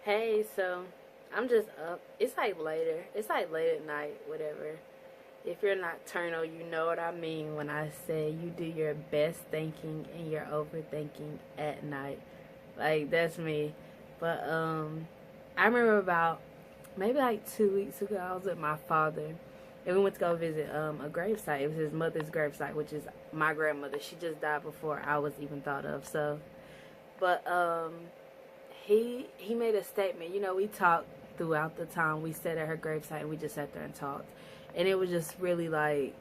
Hey, so I'm just up. It's like later. It's like late at night, whatever. If you're nocturnal, you know what I mean when I say you do your best thinking and your overthinking at night. Like that's me. But I remember about maybe like 2 weeks ago I was with my father and we went to go visit a gravesite. It was his mother's gravesite, which is my grandmother. She just died before I was even thought of. So but he made a statement. You know, we talked throughout the time we sat at her gravesite and we just sat there and talked. And it was just really like,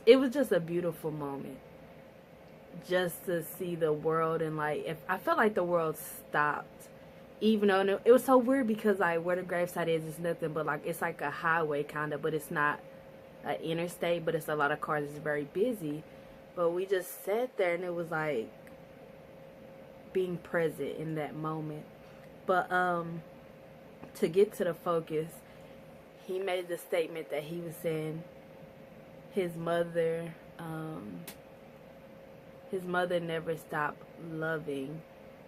it was just a beautiful moment. Just to see the world and like, if I felt like the world stopped. Even though it was so weird because like where the gravesite is nothing but like, it's like a highway kind of, but it's not an interstate, but it's a lot of cars. It's very busy. But we just sat there and it was like, being present in that moment. But to get to the focus, he made the statement that he was saying his mother never stopped loving.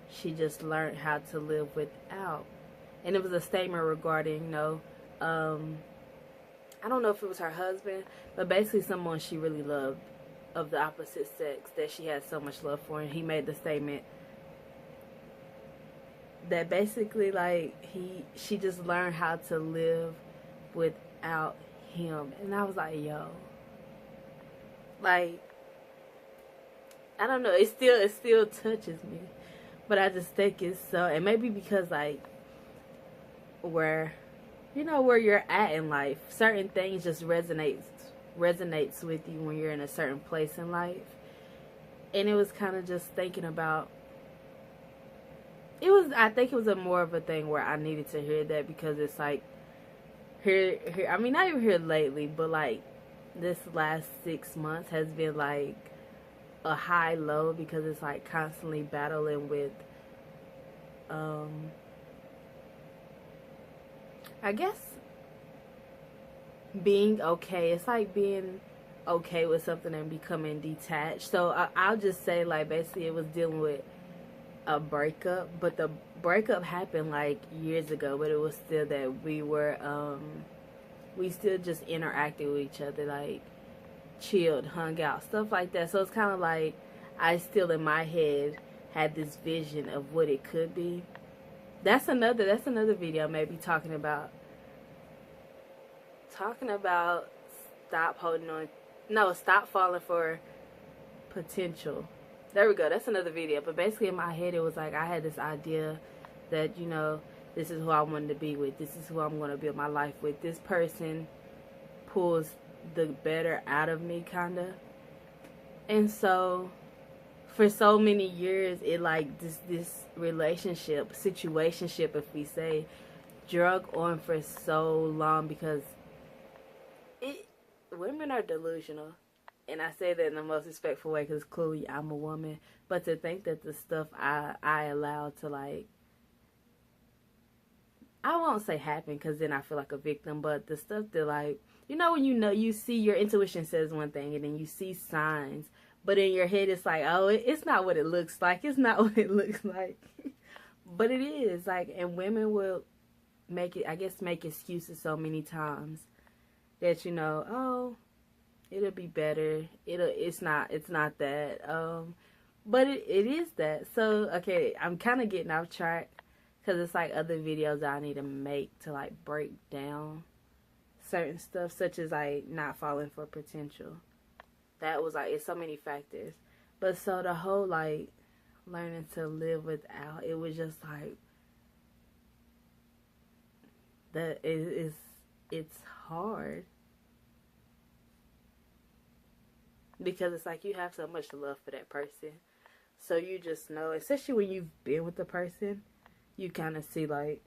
She just learned how to live without. And it was a statement regarding, I don't know if it was her husband, but basically someone she really loved of the opposite sex that she had so much love for. And he made the statement that basically like she just learned how to live without him. And I was like, yo, like, I don't know, it still touches me, but I just think it's so, and maybe because like where where you're at in life, certain things just resonates with you when you're in a certain place in life. And it was kind of just thinking about, I think it was a more of a thing where I needed to hear that, because it's like here I mean, not even here lately, but like this last 6 months has been like a high low, because it's like constantly battling with I guess being okay. It's like being okay with something and becoming detached. So I'll just say, like, basically it was dealing with a breakup, but the breakup happened like years ago, but it was still that we still just interacted with each other, like chilled, hung out, stuff like that. So it's kind of like I still in my head had this vision of what it could be. That's another video maybe talking about stop holding on, no, stop falling for potential. There we go. That's another video. But basically in my head it was like I had this idea that, this is who I wanted to be with. This is who I'm going to build my life with. This person pulls the better out of me, kind of. And for so many years, it like this relationship, situationship, if we say, drug on for so long, because women are delusional. And I say that in the most respectful way, because clearly I'm a woman. But to think that the stuff I allow to, like, I won't say happen, because then I feel like a victim. But the stuff that, like, when you see, your intuition says one thing, and then you see signs. But in your head, it's like, oh, it's not what it looks like. It's not what it looks like. But it is. Like, and women will make excuses so many times that, oh, it'll be better. It's not that. But it is that. So, okay, I'm kind of getting off track, because it's like other videos I need to make to like break down certain stuff, such as like not falling for potential. That was like, it's so many factors. But so the whole like learning to live without, it was just like that it's hard. Because it's like you have so much love for that person. So you just know, especially when you've been with the person, you kind of see like,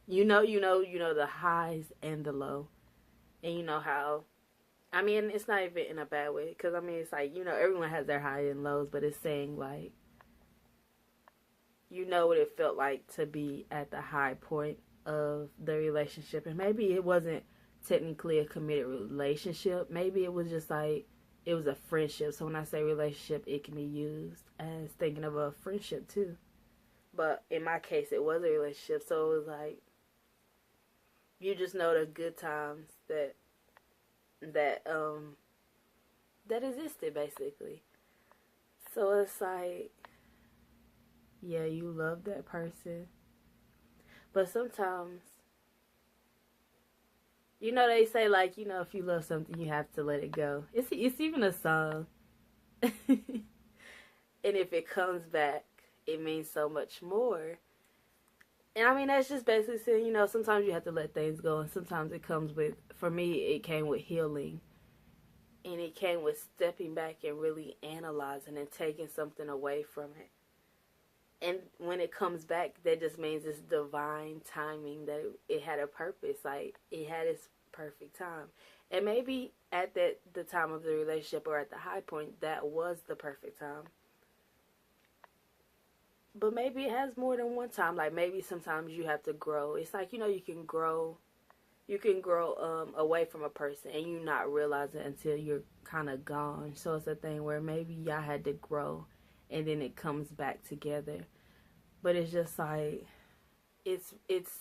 the highs and the low. And you know how, I mean, it's not even in a bad way. Because, I mean, it's like, everyone has their highs and lows. But it's saying like, you know what it felt like to be at the high point of the relationship. And maybe it wasn't technically a committed relationship. Maybe it was just like, it was a friendship. So when I say relationship, it can be used as thinking of a friendship too. But in my case, it was a relationship. So it was like, you just know the good times that that existed, basically. So it's like, yeah, you love that person, but sometimes, you know, they say, like, you know, if you love something, you have to let it go. It's even a song. And if it comes back, it means so much more. And I mean, that's just basically saying, you know, sometimes you have to let things go, and sometimes it comes with, for me, it came with healing. And it came with stepping back and really analyzing and taking something away from it. And when it comes back, that just means it's divine timing, that it had a purpose. Like, it had its perfect time. And maybe at the time of the relationship, or at the high point, that was the perfect time. But maybe it has more than one time. Like, maybe sometimes you have to grow. It's like, you know, you can grow away from a person and you not realize it until you're kind of gone. So it's a thing where maybe y'all had to grow and then it comes back together. But it's just like, it's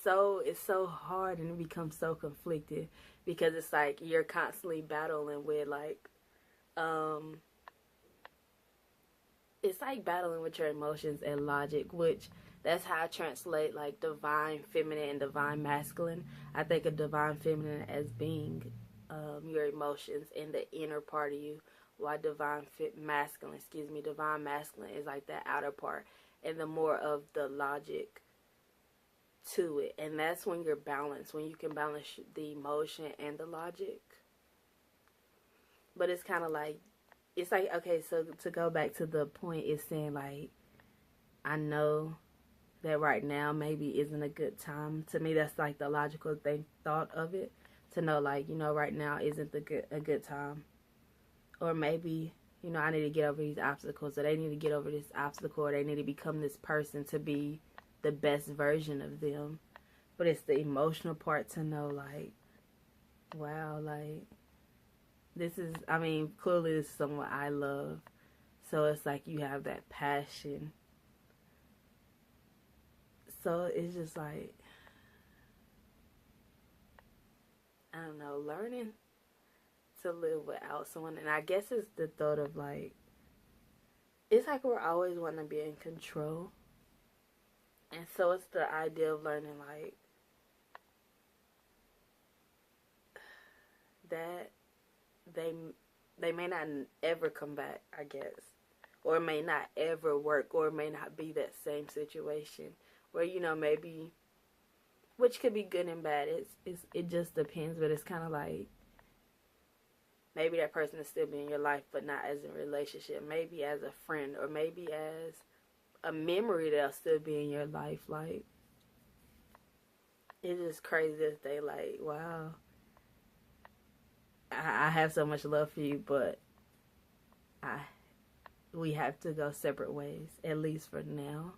so hard, and it becomes so conflicted, because it's like you're constantly battling with, like, it's like battling with your emotions and logic, which that's how I translate, like, divine feminine and divine masculine. I think of divine feminine as being your emotions and the inner part of you, while divine masculine is like that outer part and the more of the logic to it. And that's when you're balanced, when you can balance the emotion and the logic. But it's kind of like, it's like, okay, so to go back to the point, it's saying, like, I know that right now maybe isn't a good time. To me, that's like the logical thought of it, to know, like, you know, right now isn't a good time. Or maybe, you know, I need to get over these obstacles, or they need to get over this obstacle, or they need to become this person to be the best version of them. But it's the emotional part to know, like, wow, like, this is, I mean, clearly this is someone I love. So it's like you have that passion. So it's just like, I don't know, learning to live without someone. And I guess it's the thought of, like, it's like we're always wanting to be in control. And so it's the idea of learning, like, that they may not ever come back, I guess. Or it may not ever work, or it may not be that same situation. Where, you know, maybe, which could be good and bad. It just depends, but it's kind of like, maybe that person is still be in your life, but not as a relationship. Maybe as a friend, or maybe as a memory that'll still be in your life. Like, it's just crazy to say, like, wow, I have so much love for you, but we have to go separate ways, at least for now.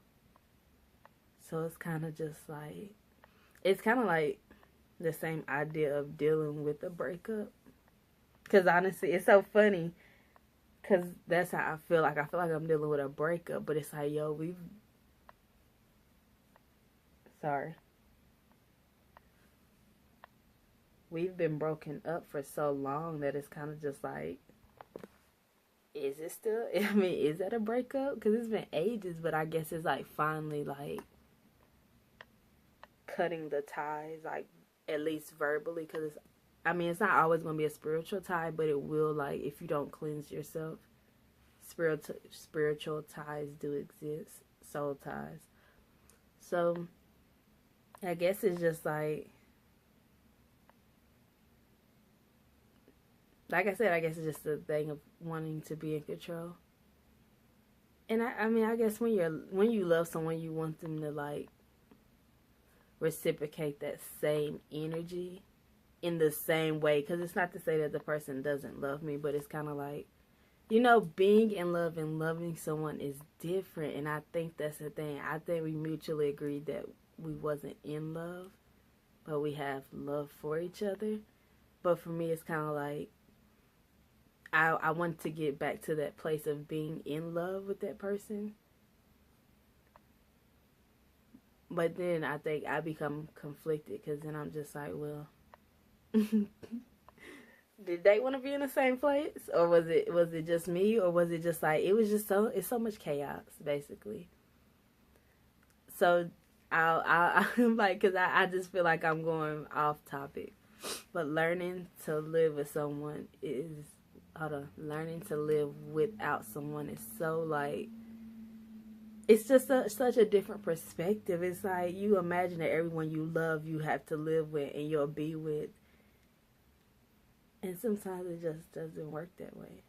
So it's kind of just like, it's kind of like the same idea of dealing with a breakup. Because honestly, it's so funny, because that's how I feel. Like, I feel like I'm dealing with a breakup, but it's like, yo, we've been broken up for so long that it's kind of just like, is it still, I mean, is that a breakup? Because it's been ages, but I guess it's like finally, like, cutting the ties, like, at least verbally, because it's not always going to be a spiritual tie, but it will, like, if you don't cleanse yourself, spiritual ties do exist, soul ties. So I guess it's just like I said, I guess it's just the thing of wanting to be in control. And I mean, I guess when you love someone, you want them to, like, reciprocate that same energy in the same way. Because it's not to say that the person doesn't love me, but it's kind of like, you know, being in love and loving someone is different. And I think that's the thing. I think we mutually agreed that we wasn't in love, but we have love for each other. But for me, it's kind of like, I want to get back to that place of being in love with that person. But then I think I become conflicted because then I'm just like, well, did they want to be in the same place, or was it just me, or was it just like it was just it's so much chaos basically. So I'm like, because I just feel like I'm going off topic, but learning to live with someone is learning to live without someone is so like, it's just such a different perspective. It's like you imagine that everyone you love you have to live with and you'll be with, and sometimes it just doesn't work that way.